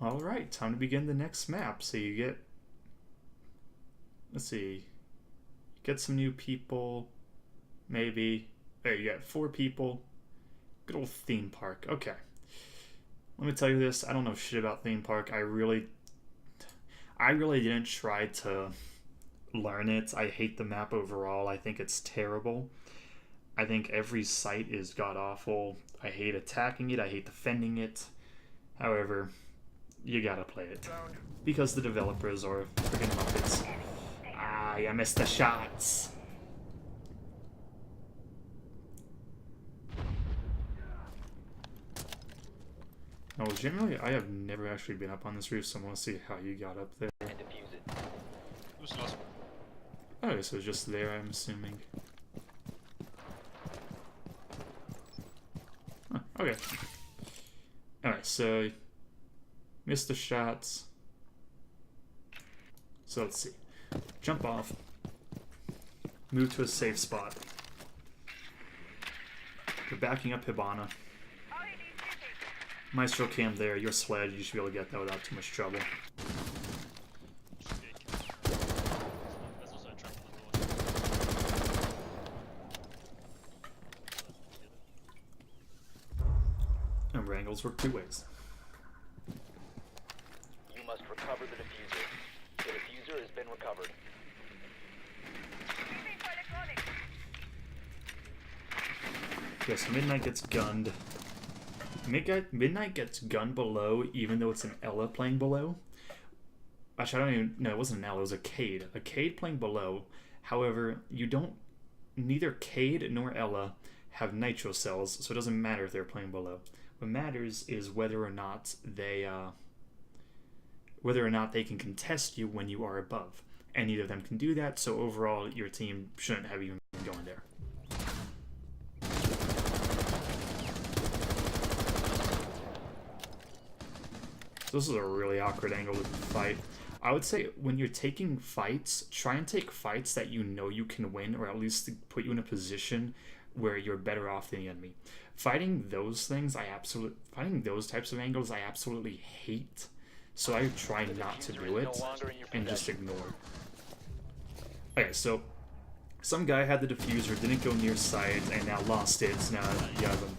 Alright, time to begin the next map. So you get, let's see, get some new people, maybe. There, you got 4 people. Good old theme park. Okay. Let me tell you this, I don't know shit about theme park. I really didn't try to learn it. I hate the map overall. I think it's terrible. I think every site is god-awful. I hate attacking it. I hate defending it. However, you gotta play it. Because the developers are freaking muppets. Ah, I missed the shots. No, generally, I have never actually been up on this roof, so I want to see how you got up there. Who's last? Okay, so just there, I'm assuming. Huh, okay. Alright, so missed the shots. So let's see. Jump off. Move to a safe spot. We're backing up Hibana. Maestro cam there, your sled, you should be able to get that without too much trouble. And wrangles work 2 ways. You must recover the diffuser. The diffuser has been recovered. Yes, Midnight gets gunned. Midnight gets gunned below, even though it's an Ella playing below. Actually, I don't even... No, it wasn't an Ella, it was a Cade. A Cade playing below. However, you don't... Neither Cade nor Ella have nitro cells, so it doesn't matter if they're playing below. What matters is whether or not they can contest you when you are above. And neither of them can do that, so overall, your team shouldn't have even been going there. So this is a really awkward angle to fight. I would say when you're taking fights, try and take fights that you know you can win, or at least to put you in a position where you're better off than the enemy. Fighting those things, fighting those types of angles, I absolutely hate. So I try not to do it and just ignore. Okay, so some guy had the diffuser, didn't go near sight, and now lost it. So now you have him.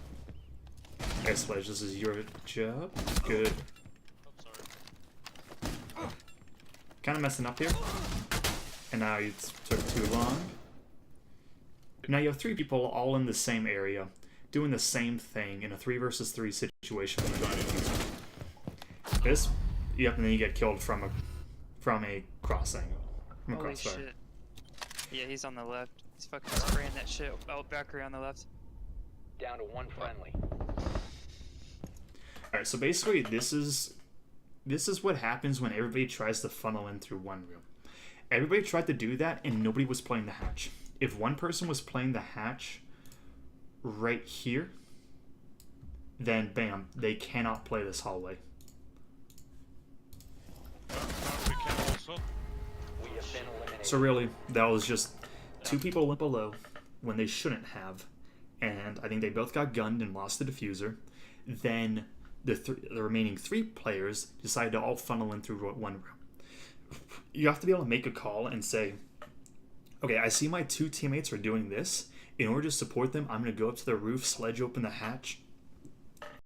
Okay, Sledge, this is your job. Good. Kind of messing up here. And now you took too long. Now you have 3 people all in the same area, doing the same thing in a 3 versus 3 situation. This, yep, and then you get killed from a cross angle. From a Holy crossfire. shit. Yeah, he's on the left. He's fucking spraying that shit out Valkyrie on the left. Down to 1 friendly. Alright, so basically this is what happens when everybody tries to funnel in through one room. Everybody tried to do that and nobody was playing the hatch. If one person was playing the hatch right here, then bam, they cannot play this hallway. We can also. We have been eliminated. So really, that was just 2 people went below when they shouldn't have. And I think they both got gunned and lost the diffuser. Then the remaining 3 players decided to all funnel in through one room. You have to be able to make a call and say, okay, I see my 2 teammates are doing this. In order to support them, I'm going to go up to the roof, sledge open the hatch,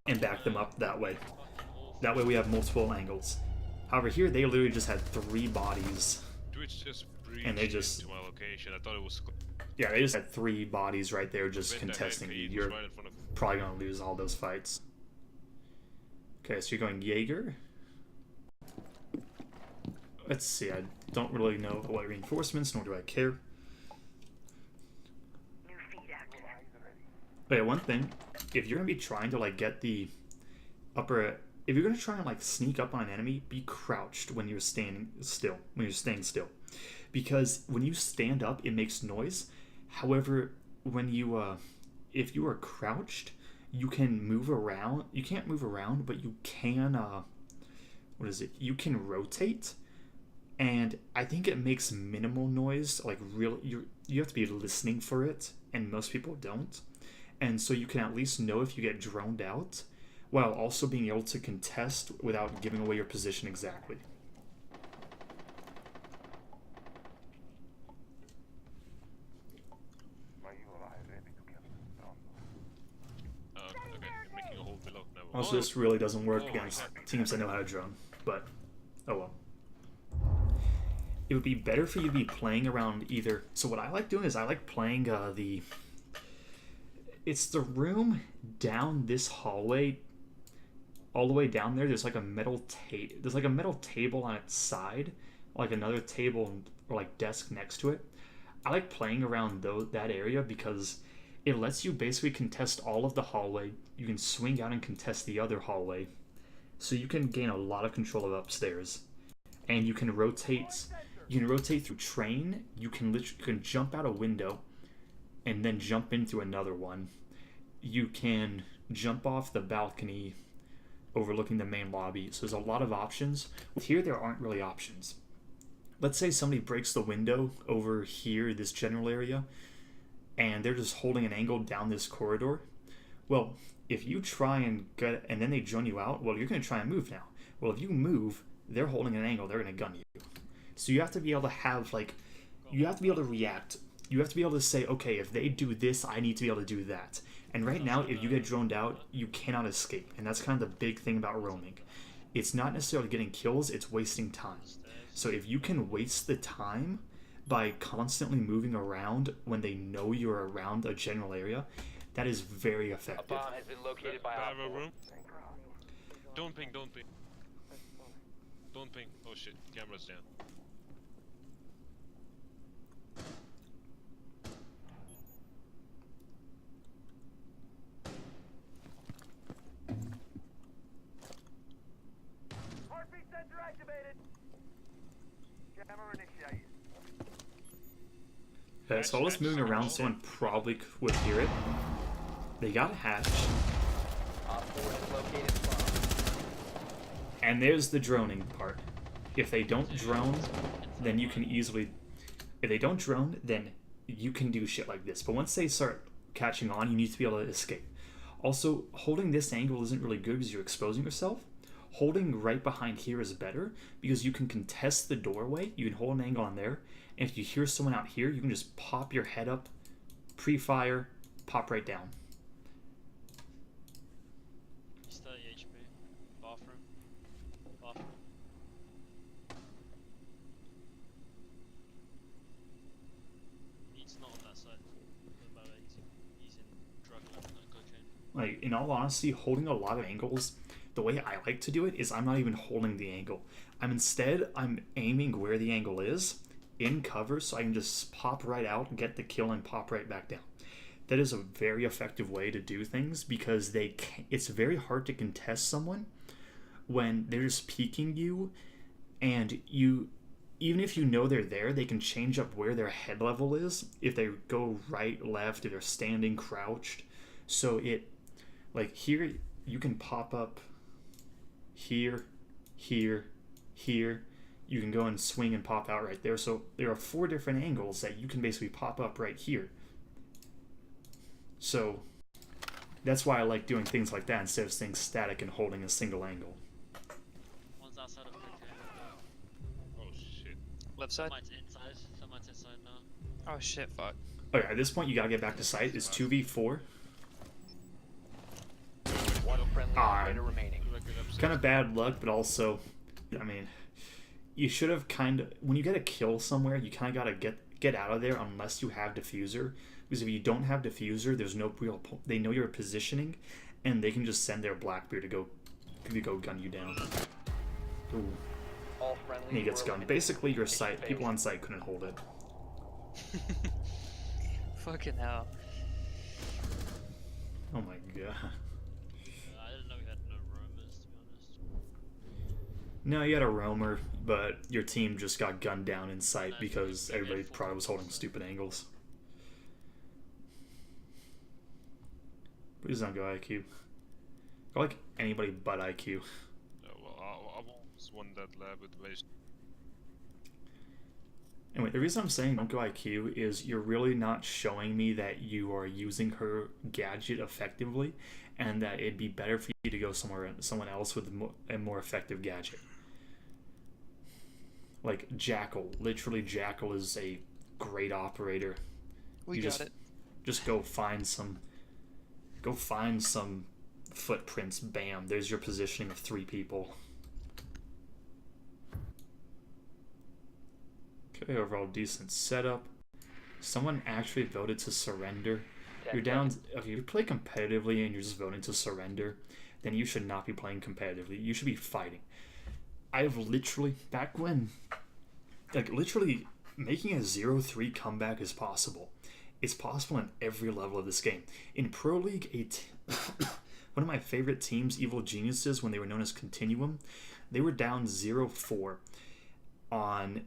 and back them up that way. That way we have multiple angles. However, here they literally just had 3 bodies. Twitch just breached And they just... into my location. I thought it was. Yeah, they just had 3 bodies right there just When the contesting heck, you. he was You're right in front of. probably going to lose all those fights. Okay, so you're going Jaeger. Let's see, I don't really know what reinforcements, nor do I care. Okay, one thing, if you're going to be trying to like get the upper... If you're going to try and like sneak up on an enemy, be crouched when you're staying still. Because when you stand up, it makes noise. However, when you... if you are crouched, you can move around. You can't move around, but you can... what is it? You can rotate. And I think it makes minimal noise. Like, you have to be listening for it, and most people don't. And so you can at least know if you get droned out. while also being able to contest without giving away your position exactly. Okay, I'm making a hole below now. Also, this really doesn't work against teams that know how to drone, but oh well. It would be better for you to be playing around either. So what I like doing is I like playing it's the room down this hallway, all the way down there. There's like a metal table on its side, like another table or like desk next to it. I like playing around that area because it lets you basically contest all of the hallway. You can swing out and contest the other hallway, so you can gain a lot of control of upstairs, and you can rotate. You can rotate through train. You can jump out a window, and then jump in through another one. You can jump off the balcony, overlooking the main lobby. So there's a lot of options. Here there aren't really options. Let's say somebody breaks the window over here, this general area, and they're just holding an angle down this corridor. Well, if you try and and then they drone you out, well, you're going to try and move now. Well, if you move, they're holding an angle, they're going to gun you. So you have to be able to you have to be able to react. You have to be able to say, okay, if they do this, I need to be able to do that. And right now, if you get droned out, you cannot escape. And that's kind of the big thing about roaming. It's not necessarily getting kills, it's wasting time. So if you can waste the time by constantly moving around when they know you're around a general area, that is very A effective. bomb has been located by I have Op a 4. room. Don't ping, don't ping. Don't ping. Oh shit, camera's down. Heartbeat sensor activated. Camera initiated. Okay, so all this moving around, someone probably would hear it. They got a hatch. Op 4 has located the bomb. And there's the droning part. If they don't drone, then you can easily... If they don't drone, then you can do shit like this. But once they start catching on, you need to be able to escape. Also, holding this angle isn't really good because you're exposing yourself. Holding right behind here is better because you can contest the doorway. You can hold an angle on there. And if you hear someone out here, you can just pop your head up, pre-fire, pop right down. He's 30 HP. Bathroom. Bathroom. He's not on that side. About it. He's in drug lab and cocaine. Like, in all honesty, holding a lot of angles, the way I like to do it is I'm not even holding the angle. I'm aiming where the angle is, in cover, so I can just pop right out, get the kill, and pop right back down. That is a very effective way to do things because it's very hard to contest someone when they're just peeking you, and even if you know they're there, they can change up where their head level is if they go right, left, if they're standing, crouched. So like here, you can pop up here, here, here. You can go and swing and pop out right there. So there are 4 different angles that you can basically pop up right here. So that's why I like doing things like that instead of staying static and holding a single angle. One's outside of cocaine. Oh shit. Left side? Someone's inside now. Oh shit, fuck. Okay, at this point, you gotta get back to site. It's 2v4. One friendly operator remaining. Kind of bad luck, but also, I mean, you should have when you get a kill somewhere, you kind of gotta get out of there unless you have diffuser. Because if you don't have diffuser, there's no real they know your positioning, and they can just send their Blackbeard to go gun you down. Ooh. All friendly. And he gets gunned. Basically, your site, people on site couldn't hold it. Fucking hell. Oh my god. I didn't know we had no roamers, to be honest. No, you had a roamer, but your team just got gunned down in sight because everybody probably was holding stupid angles. Please don't go IQ. Go like anybody but IQ. Well, I was one that lab with waste. Anyway, the reason I'm saying don't go IQ is you're really not showing me that you are using her gadget effectively, and that it'd be better for you to go someone else with a more effective gadget. Like Jackal. Literally, Jackal is a great operator. We got it. Just go find some footprints. Bam, there's your positioning of 3 people. Okay, overall decent setup. Someone actually voted to surrender. You're down. If you play competitively and you're just voting to surrender, then you should not be playing competitively. You should be fighting. I have literally, back when, like literally making a 0-3 comeback is possible. It's possible in every level of this game. In Pro League, one of my favorite teams, Evil Geniuses, when they were known as Continuum, they were down 0-4 on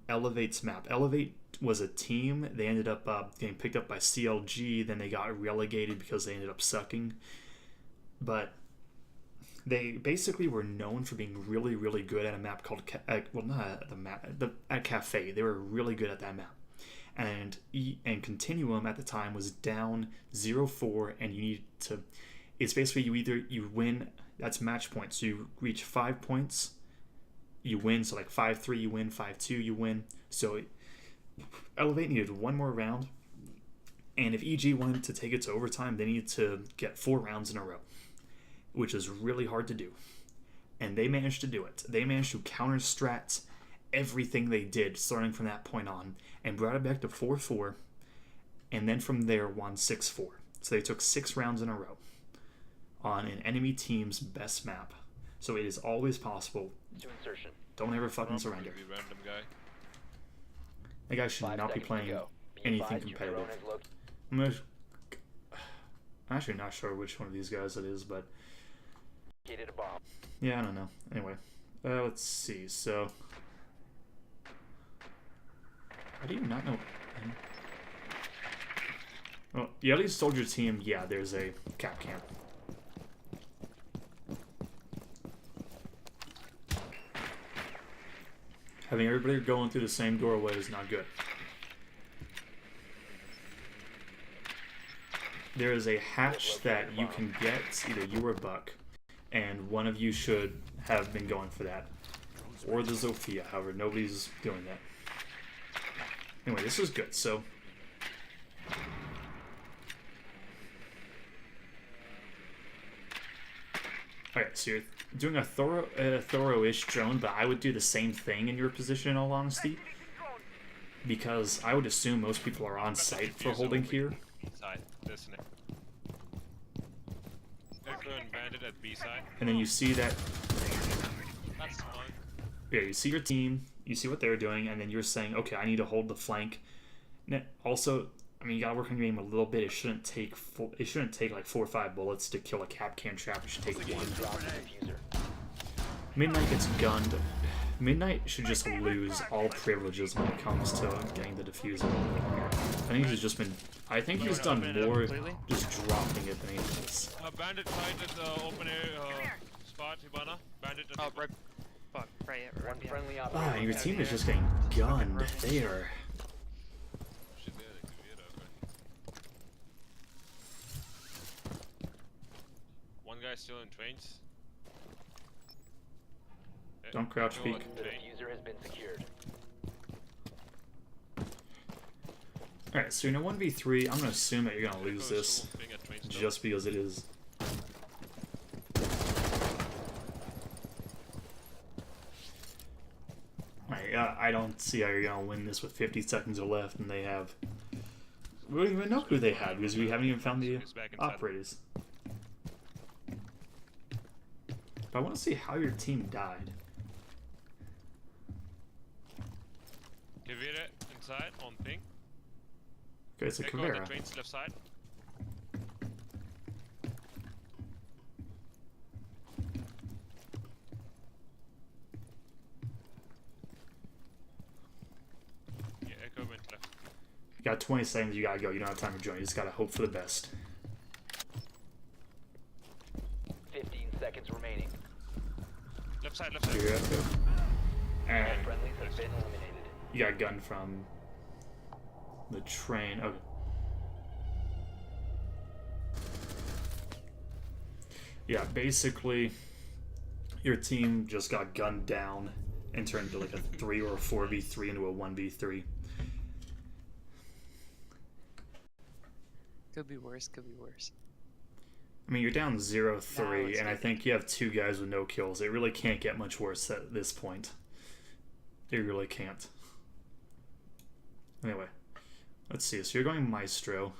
Elevate's map. Elevate was a team. They ended up getting picked up by CLG. Then they got relegated because they ended up sucking. But they basically were known for being really, really good at a map called at Cafe. They were really good at that map. And Continuum at the time was down 0-4, and you need to. It's basically you win. That's match points. So you reach 5 points, you win. So like 5-3, you win. 5-2, you win. So Elevate needed one more round, and if EG wanted to take it to overtime, they needed to get 4 rounds in a row, which is really hard to do. And they managed to do it. They managed to counter-strat everything they did starting from that point on and brought it back to 4-4, and then from there won 6-4. So they took 6 rounds in a row on an enemy team's best map. So it is always possible. To insertion. Don't ever fucking surrender. Random guy. That guy should 5 not be seconds to playing go. Be anything advised, your drone competitive. has I'm actually not sure which one of these guys it is, but located a bomb. yeah, I don't know. Anyway, let's see. So, how do you not know him? Well, you at least told your team, yeah, there's a cap camp. Having everybody going through the same doorway is not good. There is a hatch that you can get, either you or Buck, and one of you should have been going for that. Or the Zofia, however, nobody's doing that. Anyway, this is good, so... Alright, so you're doing a thorough-ish drone, but I would do the same thing in your position, in all honesty. Because I would assume most people are on site for holding here. Side, this and it. Echo and Bandit at B side. And then you see that... That's smoke. Yeah, you see your team, you see what they're doing, and then you're saying, okay, I need to hold the flank. Also, I mean, you gotta work on your aim a little bit. It shouldn't take like 4 or 5 bullets to kill a cap can trap. It should take 1. Drop the diffuser. Midnight gets gunned. Midnight should just lose all privileges when it comes to getting the diffuser. I think he's just been. I think he's done more just dropping it than anything else. Bandit side at the open air spot, Hibana. Bandit at Oh, right. Fuck, right, One yeah. friendly Ah, operator. and your team is just getting gunned. They are. Shit, there, they could be it, okay. One guy still in trains. Don't crouch Go peek. on The train. diffuser has been secured. Alright, so in a 1v3, I'm gonna assume that you're gonna Echo lose is this. still being at train still. Just because it is. I don't see how you're gonna win this with 50 seconds left, and they have. We don't even know who they had because we haven't even found the He's back inside. operators. But I want to see how your team died. Give it inside on ping. Okay, it's a Echo on the Cobra. train's left side. Yeah, Echo went left. You got 20 seconds, you gotta go. You don't have time to join. You just gotta hope for the best. 15 seconds remaining. Left side, left side. Here you go. And Friendlies have been eliminated. you got gunned from the train. Okay. Yeah, basically, your team just got gunned down and turned into like a 3 or a 4v3 into a 1v3. Could be worse, could be worse. I mean, you're down 0-3, it's and I good. think you have 2 guys with no kills. It really can't get much worse at this point. It really can't. Anyway, let's see. So you're going Maestro.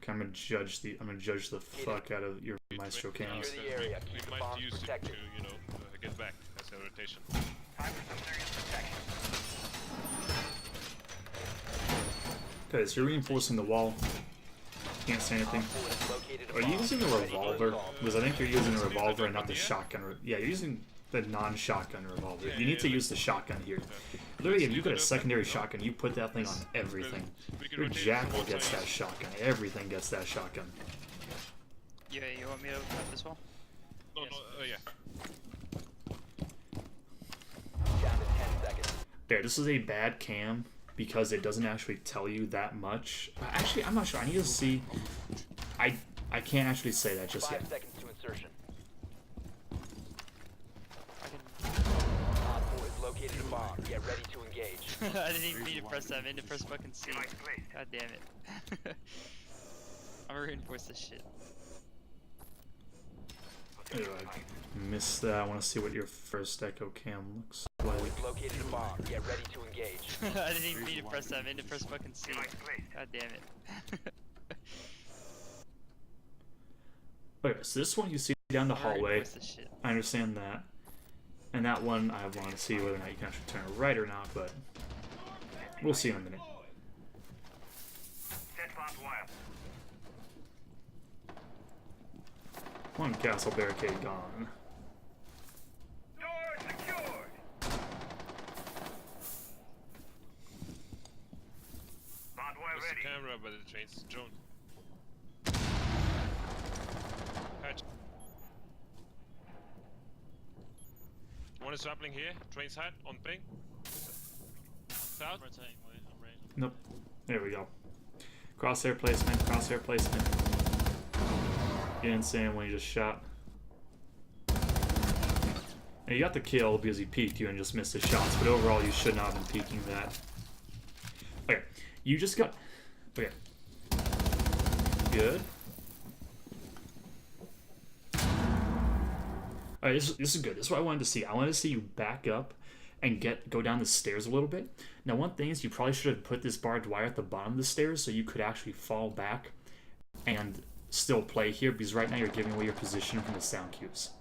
I'm gonna judge the fuck out of your Maestro cams. Secure the area. We Keep the might bombs use it to, protected. get back as a rotation. Okay, so you're reinforcing the wall. Can't say anything. Op 4 has located a Are you bomb. using a Ready for revolver? assault. Because I think you're using a revolver and not the shotgun. Yeah, you're using the non-shotgun revolver. You need to use the shotgun here. Literally, if you got a secondary shotgun, you put that thing on everything. Your Jackal gets that shotgun. Everything gets that shotgun. Yeah, you want me to cut this wall? No, Yes. yeah. Down to 10 seconds. There, this is a bad cam because it doesn't actually tell you that much. Actually, I'm not sure. I need to see. I can't actually say that just 5 yet. seconds to insertion. I Op 4 has located a bomb. Get ready to engage. didn't. I didn't even mean to press that. I meant to press fucking C. God damn it. I'm gonna reinforce this shit. Anyway, missed that. I want to see what your first echo cam looks like. We've located a bomb. Get ready to engage. I didn't even mean to press that. I meant to press fucking C. God damn it. Okay, so this one you see down the I'm gonna hallway. reinforce this shit. I understand that. And that one, I want to see whether or not you can actually turn it right or not, but we'll see in a minute. One castle barricade gone. Where's the camera by the trains? Drone. Hatch. One is rappelling here. Train's hat on ping. South. I'm rotating, wait, I'm ready. Nope. There we go. Crosshair placement, crosshair placement. You didn't see him when you just shot. Now you got the kill because he peeked you and just missed his shots, but overall you should not have been peeking that. Okay, you just got... Okay. Good. Alright, this is good. This is what I wanted to see. I wanted to see you back up and go down the stairs a little bit. Now one thing is you probably should have put this barbed wire at the bottom of the stairs so you could actually fall back and still play here, because right now you're giving away your position from the sound cues.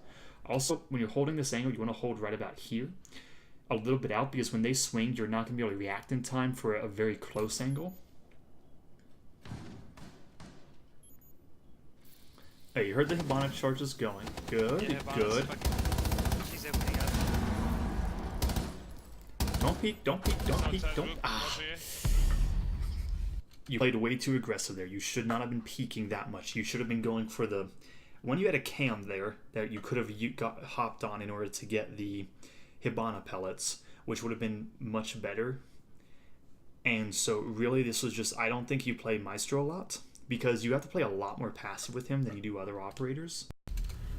Also, when you're holding this angle, you want to hold right about here, a little bit out, because when they swing, you're not going to be able to react in time for a very close angle. Hey, you heard the Hibana charges going. Good, Yeah, Hibana's good. She's opening up. Don't peek, don't peek, don't peek, Outside don't... roof. Ah. Also here. You played way too aggressive there. You should not have been peeking that much. You should have been going for the... When you had a cam there that you could have hopped on in order to get the Hibana pellets, which would have been much better. And so really this was just... I don't think you play Maestro a lot, because you have to play a lot more passive with him than you do other operators.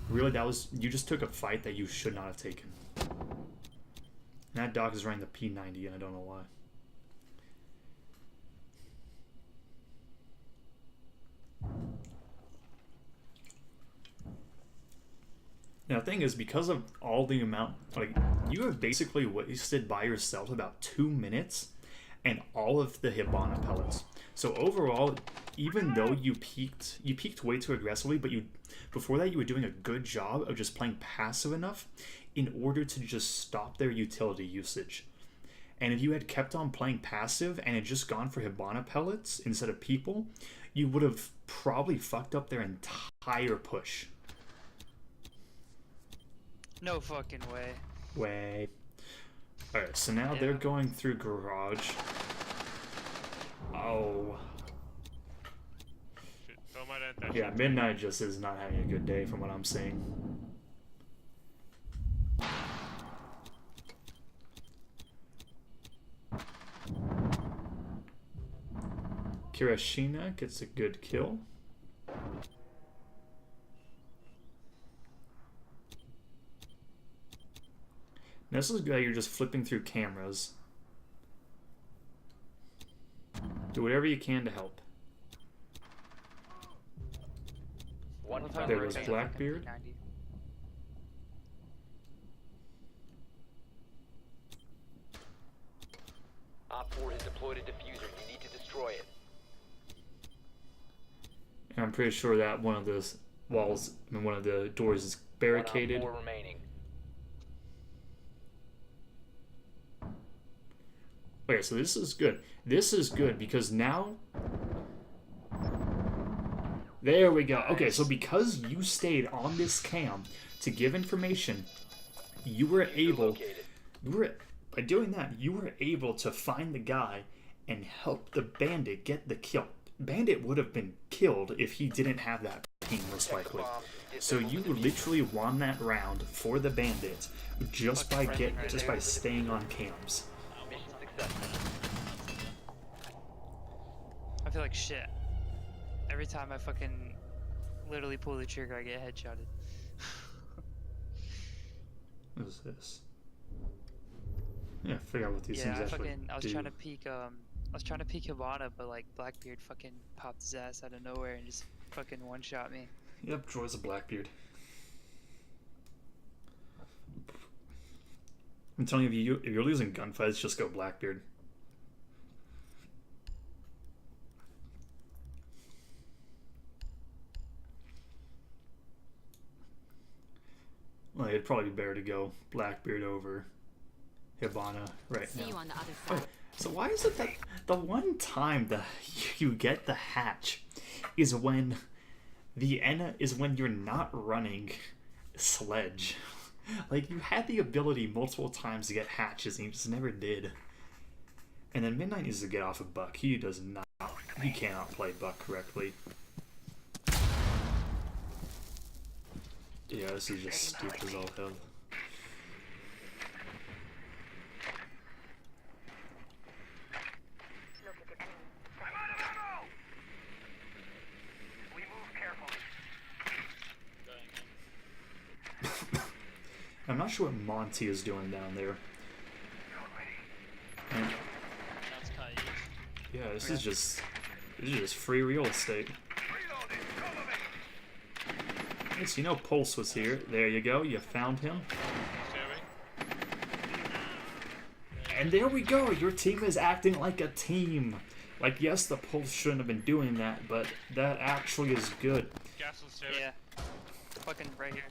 Really, that was... You just took a fight that you should not have taken. And that dog is running the P90, and I don't know why. Now, the thing is, because of all the amount, like, you have basically wasted by yourself about 2 minutes and all of the Hibana pellets. So overall, even though you peaked way too aggressively, but before that you were doing a good job of just playing passive enough in order to just stop their utility usage. And if you had kept on playing passive and had just gone for Hibana pellets instead of people, you would have probably fucked up their entire push. No fucking way. Way. Alright, so now they're going through garage. Oh. Shit. Throw my attention. Yeah, Midnight just is not having a good day from what I'm seeing. Kirashina gets a good kill. This is good. You're just flipping through cameras. Do whatever you can to help. One Love how friendly There we're is taking remaining. fucking Blackbeard. P90. Op 4 has deployed a diffuser. You need to destroy it. And I'm pretty sure that one of the walls, I mean, one of the doors is barricaded. 1 Op 4 remaining. Okay, so this is good. This is good because now... There we go. Okay, so because you stayed on this cam to give information, you were able... Located. By doing that, you were able to find the guy and help the bandit get the kill. Bandit would have been killed if he didn't have that ping, most likely. So you literally won that round for the bandit just by staying on cams. Mission successful. I feel like shit. Every time I fucking literally pull the trigger, I get headshotted. What is this? Yeah, figure out what these things Yeah, actually I was do. trying to peek Hibana, but like Blackbeard fucking popped his ass out of nowhere and just fucking one-shot me. Yep, Troy's a Blackbeard. I'm telling you, if you're losing gunfights, just go Blackbeard. Well, it'd probably be better to go Blackbeard over Hibana right See you now. on the other Oh, side. so why is it that the one time that you get the hatch is when you're not running Sledge? Like, you had the ability multiple times to get hatches and you just never did. And then Midnight needs to get off of Buck. He cannot play Buck correctly. Yeah, this is just stupid as all hell. I'm not sure what Monty is doing down there. And, That's Kai's. yeah, this is just free real estate. Yes, you know Pulse was here. There you go. You found him. Stay away. And there we go. Your team is acting like a team. Like, yes, the Pulse shouldn't have been doing that, but that actually is good. Castle, stay away. Yeah. Fucking right here.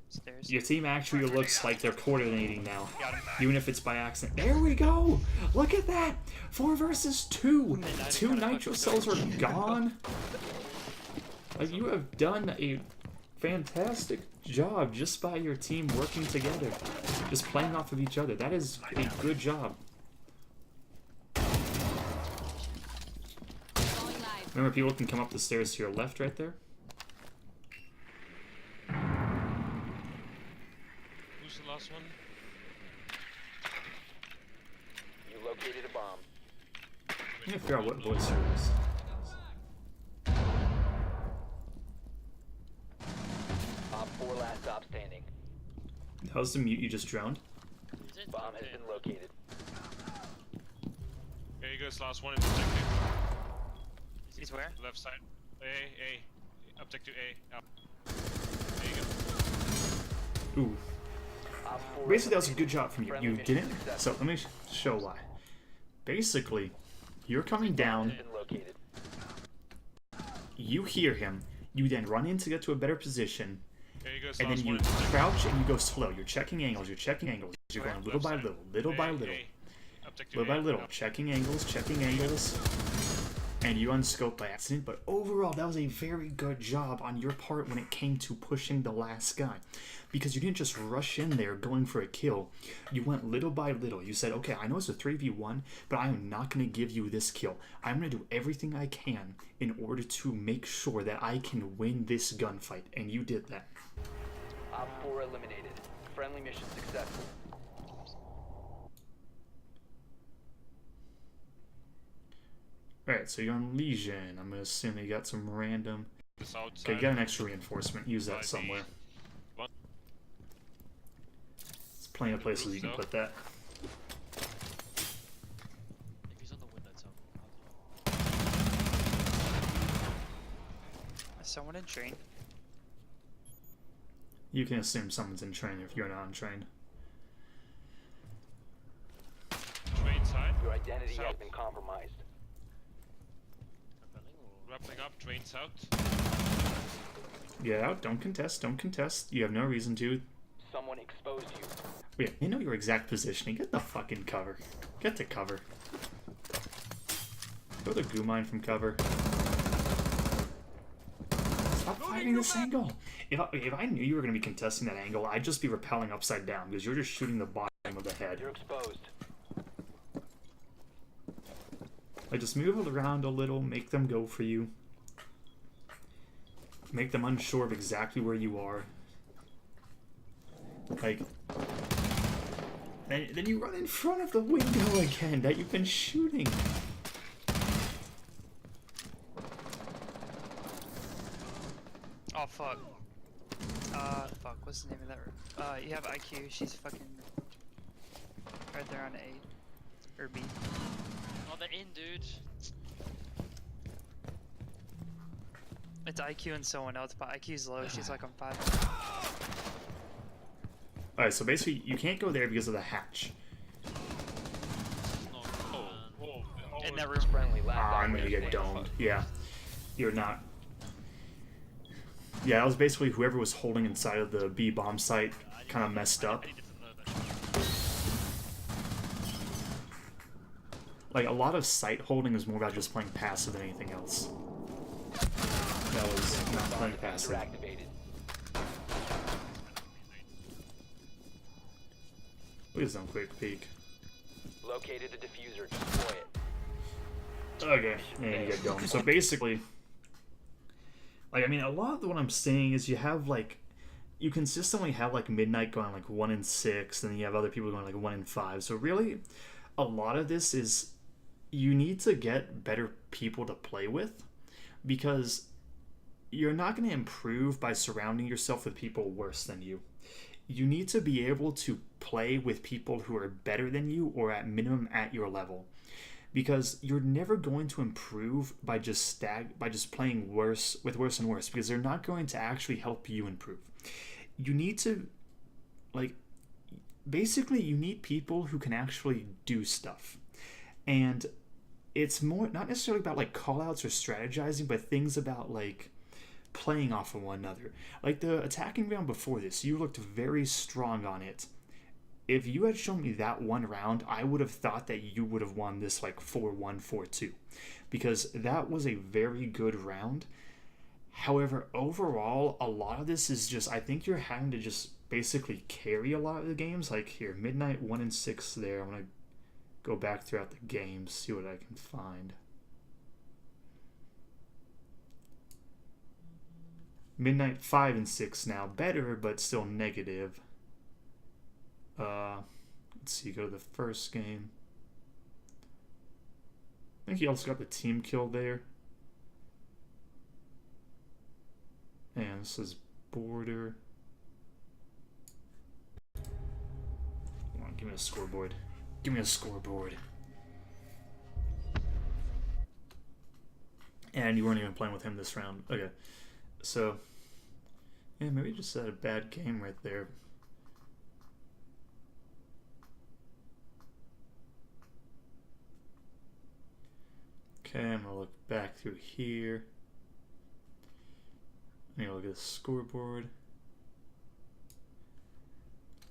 Stairs. Your team actually looks like they're coordinating now. Got him. Even if it's by accident. There we go! Look at that! 4 versus 2! Midnight 2 kinda nitro fucked cells are gone! Like, you have done a fantastic job just by your team working together. Just playing off of each other. That is a good job. Going live. Remember, people can come up the stairs to your left right there. Who's the last one? You located a bomb. I'm gonna figure out what voice it is. Op 4 last stop standing. That was the mute you just drowned. Is it? Bomb has Okay. been located. Here you go, last one is objective. He's where? Left side. A. Objective A. Up. There you go. Ooh. Op 4 Basically, that was a eliminated. good job from you. Friendly You mission didn't. So successful. let me show why. Basically, you're coming down. Has been located. You hear him. You then run in to get to a better position, Here you go, and last then you one. crouch and you go slow. You're checking angles. You're checking angles. You're going little by little, little by little, Objective little by A. little, Up. checking angles, and you unscope by accident. But overall, that was a very good job on your part when it came to pushing the last guy, because you didn't just rush in there going for a kill. You went little by little. You said, okay, I know it's a 3v1, but I am not going to give you this kill. I'm going to do everything I can in order to make sure that I can win this gunfight, and you did that. Op 4 eliminated. Friendly mission successful. Alright, so you're on Legion. I'm going to assume you got some random... This outside. Okay, get an extra reinforcement. Use that somewhere. One. Let's plenty of places you can put that. If he's on the window, tell me. Is someone in train? You can assume someone's in train if you're not on train. Train side. Your identity has South. been compromised. Rappelling or Rappelling up. Train south. Get out. Don't contest. Don't contest. You have no reason to. Someone exposed you. Yeah, you know your exact positioning. Get the fucking cover. Get to cover. Throw the goo mine from cover. Stop fighting this angle. If I knew you were going to be contesting that angle, I'd just be rappelling upside down because you're just shooting the bottom of the head. You're exposed. Like, just move it around a little, make them go for you. Make them unsure of exactly where you are. Like, then you run in front of the window again that you've been shooting. Oh fuck. Fuck. What's the name of that room? You have IQ. She's fucking right there on A or B. oh, they're in, dude. It's IQ and someone else, but IQ's low. She's like on 5. Alright, so basically you can't go there because of the hatch. Not Oh, oh, oh. In that room. Friendly last I'm gonna operator get standing. domed. Yeah. You're not. Yeah, that was basically whoever was holding inside of the B bomb site kind of messed up. I needed to know that. Like, a lot of site holding is more about just playing passive than anything else. That was not playing Diffuser passive. activated. Look at some quick peek. Located the diffuser. Destroy it. Okay, and you get going. So basically, like, I mean, a lot of what I'm saying is you have, like, you consistently have, like, Midnight going, like, 1-6, and then you have other people going, like, 1-5. So really, a lot of this is you need to get better people to play with, because you're not going to improve by surrounding yourself with people worse than you. You need to be able to play with people who are better than you or at minimum at your level, because you're never going to improve by just playing worse and worse, because they're not going to actually help you improve. You need to, like, basically you need people who can actually do stuff. And it's more not necessarily about like callouts or strategizing, but things about like playing off of one another. Like the attacking round before this, you looked very strong on it. If you had shown me that one round, I would have thought that you would have won this like 4-1, 4-2, because that was a very good round. However, overall, a lot of this is just, I think you're having to just basically carry a lot of the games. Like here, Midnight 1-6 there. I'm going to go back throughout the games, see what I can find. Midnight 5-6 now, better, but still negative. Let's see, go to the first game. I think he also got the team kill there. And this is Border. Come on, give me a scoreboard. Give me a scoreboard. And you weren't even playing with him this round. Okay. So, yeah, maybe just had a bad game right there. Okay, I'm going to look back through here. I'm going to look at the scoreboard.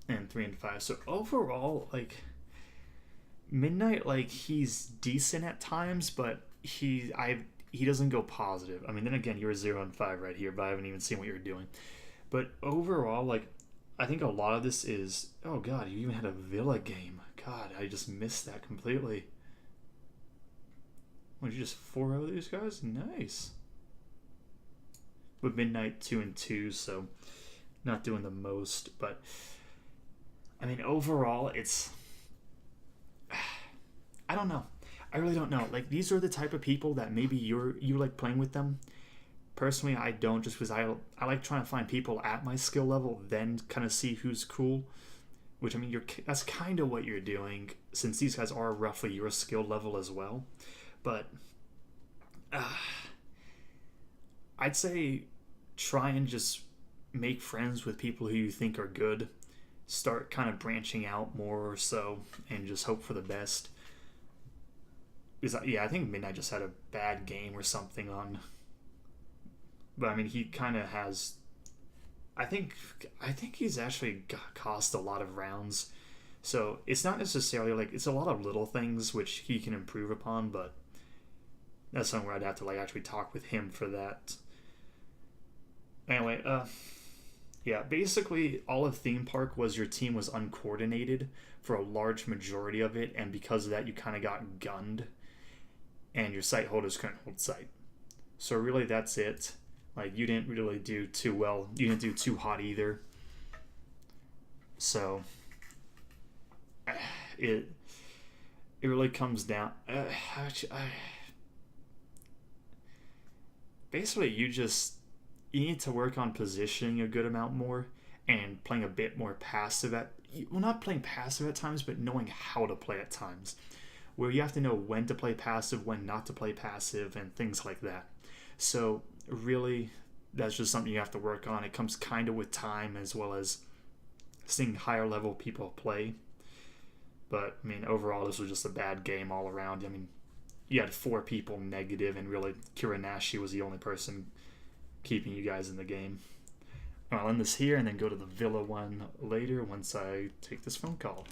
And 3-5. So overall, like, Midnight, like, he's decent at times, but he doesn't go positive. I mean, then again, you're 0-5 right here, but I haven't even seen what you're doing. But overall, like, I think a lot of this is, oh god, you even had a Villa game. God, I just missed that completely. What, did you just 4-0 these guys? Nice. With Midnight 2-2, so not doing the most, but I mean, overall, it's, I don't know. I really don't know. Like, these are the type of people that maybe you like playing with them. Personally, I don't, just because I like trying to find people at my skill level, then kind of see who's cool. which I mean, that's kind of what you're doing since these guys are roughly your skill level as well. But I'd say try and just make friends with people who you think are good. Start kind of branching out more or so, and just hope for the best. Because I think Midnight just had a bad game or something on. But I mean, he kind of has. I think he's actually cost a lot of rounds, so it's not necessarily like it's a lot of little things which he can improve upon, but that's something where I'd have to like actually talk with him for that. Anyway, yeah, basically all of Theme Park was your team was uncoordinated for a large majority of it, and because of that you kind of got gunned, and your site holders couldn't hold site. So really that's it. Like, you didn't really do too well. You didn't do too hot either. So it really comes down. Basically, you need to work on positioning a good amount more and playing a bit more passive not playing passive at times, but knowing how to play at times, where you have to know when to play passive, when not to play passive, and things like that. So really, that's just something you have to work on. It comes kind of with time, as well as seeing higher level people play. But I mean, overall, this was just a bad game all around. I mean, you had 4 people negative, and really Kiranashi was the only person keeping you guys in the game. I'll end this here and then go to the Villa one later once I take this phone call.